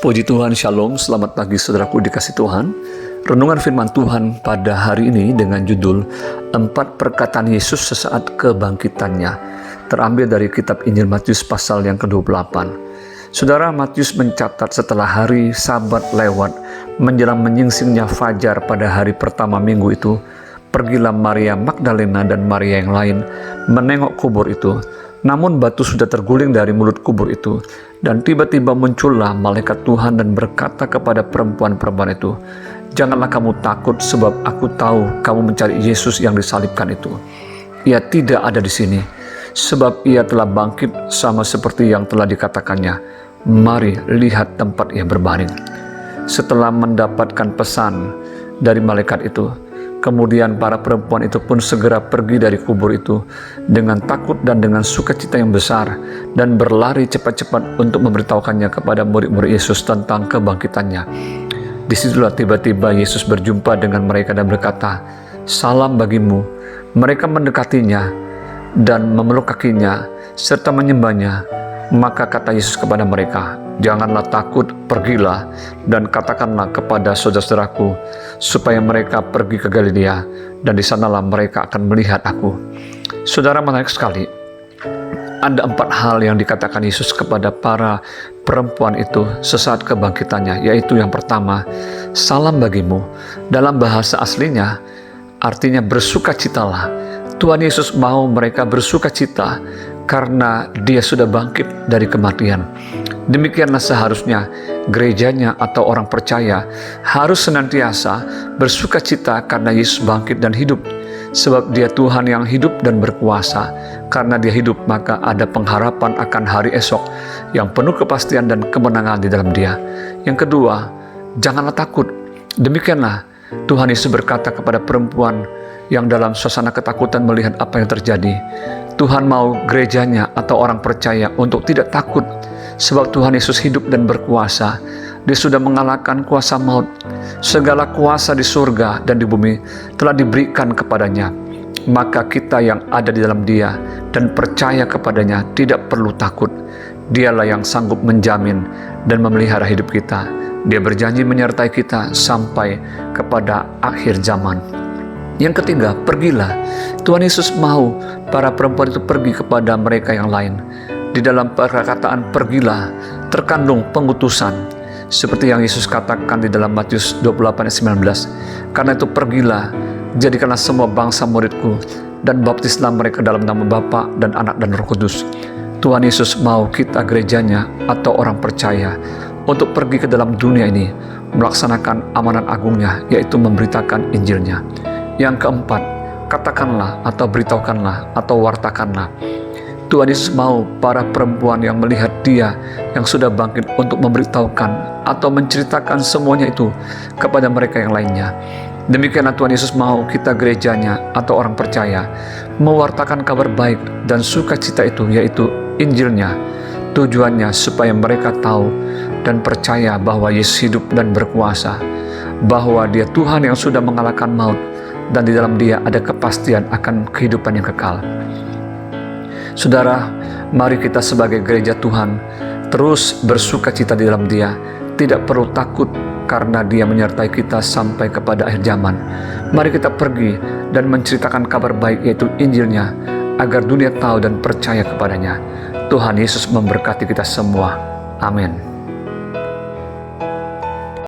Puji Tuhan, Shalom, selamat pagi saudaraku dikasih Tuhan. Renungan firman Tuhan pada hari ini dengan judul 4 perkataan Yesus sesaat kebangkitannya, terambil dari kitab Injil Matius pasal yang ke-28. Saudara, Matius mencatat setelah hari Sabat lewat, menjelang menyingsingnya fajar pada hari pertama minggu itu, pergilah Maria Magdalena dan Maria yang lain menengok kubur itu. Namun batu sudah terguling dari mulut kubur itu, dan tiba-tiba muncullah malaikat Tuhan dan berkata kepada perempuan-perempuan itu, "Janganlah kamu takut, sebab aku tahu kamu mencari Yesus yang disalibkan itu. Ia tidak ada di sini, sebab ia telah bangkit sama seperti yang telah dikatakannya. Mari lihat tempat ia berbaring." Setelah mendapatkan pesan dari malaikat itu, kemudian para perempuan itu pun segera pergi dari kubur itu dengan takut dan dengan sukacita yang besar, dan berlari cepat-cepat untuk memberitahukannya kepada murid-murid Yesus tentang kebangkitannya. Disitulah tiba-tiba Yesus berjumpa dengan mereka dan berkata, "Salam bagimu." Mereka mendekatinya dan memeluk kakinya serta menyembahnya. Maka kata Yesus kepada mereka, "Janganlah takut, pergilah dan katakanlah kepada saudara-saudaraku supaya mereka pergi ke Galilea, dan di sanalah mereka akan melihat aku." Saudara, menarik sekali. Ada 4 hal yang dikatakan Yesus kepada para perempuan itu sesaat kebangkitannya, yaitu yang pertama, salam bagimu. Dalam bahasa aslinya artinya bersukacitalah. Tuhan Yesus mau mereka bersukacita karena dia sudah bangkit dari kematian. Demikianlah seharusnya gerejanya atau orang percaya harus senantiasa bersukacita karena Yesus bangkit dan hidup. Sebab dia Tuhan yang hidup dan berkuasa. Karena dia hidup, maka ada pengharapan akan hari esok yang penuh kepastian dan kemenangan di dalam dia. Yang kedua, janganlah takut. Demikianlah Tuhan Yesus berkata kepada perempuan yang dalam suasana ketakutan melihat apa yang terjadi. Tuhan mau gerejanya atau orang percaya untuk tidak takut, sebab Tuhan Yesus hidup dan berkuasa. Dia sudah mengalahkan kuasa maut. Segala kuasa di surga dan di bumi telah diberikan kepadanya. Maka kita yang ada di dalam dia dan percaya kepadanya tidak perlu takut. Dialah yang sanggup menjamin dan memelihara hidup kita. Dia berjanji menyertai kita sampai kepada akhir zaman. Yang ketiga, pergilah. Tuhan Yesus mau para perempuan itu pergi kepada mereka yang lain. Di dalam perkataan pergilah terkandung pengutusan, seperti yang Yesus katakan di dalam Matius 28 ayat 19. Karena itu pergilah, jadikanlah semua bangsa muridku, dan baptislah mereka dalam nama Bapa dan Anak dan Roh Kudus. Tuhan Yesus mau kita gerejanya atau orang percaya untuk pergi ke dalam dunia ini, melaksanakan amanat agungnya, yaitu memberitakan Injilnya. Yang keempat, katakanlah atau beritahukanlah atau wartakanlah. Tuhan Yesus mau para perempuan yang melihat dia yang sudah bangkit untuk memberitahukan atau menceritakan semuanya itu kepada mereka yang lainnya. Demikianlah Tuhan Yesus mau kita gerejanya atau orang percaya mewartakan kabar baik dan sukacita itu, yaitu Injilnya. Tujuannya supaya mereka tahu dan percaya bahwa Yesus hidup dan berkuasa, bahwa dia Tuhan yang sudah mengalahkan maut, dan di dalam dia ada kepastian akan kehidupan yang kekal. Saudara, mari kita sebagai gereja Tuhan terus bersukacita di dalam dia, tidak perlu takut karena dia menyertai kita sampai kepada akhir zaman. Mari kita pergi dan menceritakan kabar baik, yaitu Injilnya, agar dunia tahu dan percaya kepadanya. Tuhan Yesus memberkati kita semua. Amin.